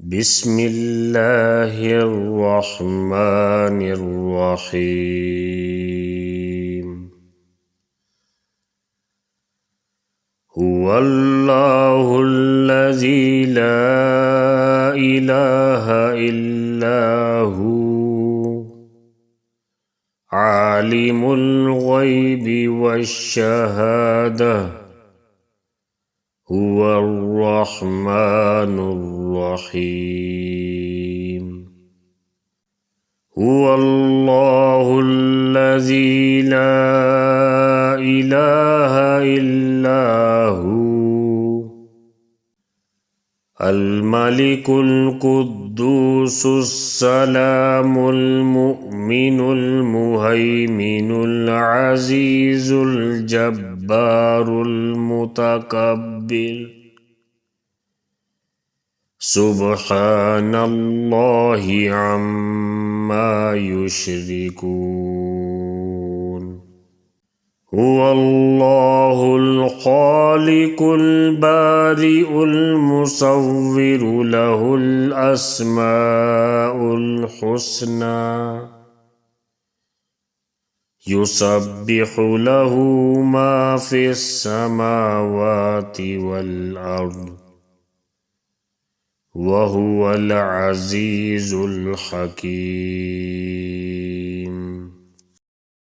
بسم الله الرحمن الرحيم. هو الله الذي لا إله إلا هو عالم الغيب والشهادة هو الرحمن الرحيم. هو الله الذي لا إله إلا هو الملك القدوس السلام المؤمن المهيمن العزيز الجبار المتكبر سبحان الله عما يشركون. هو الله الخالق البارئ المصور له الأسماء الحسنى يسبح له ما في السماوات والأرض وهو العزيز الحكيم.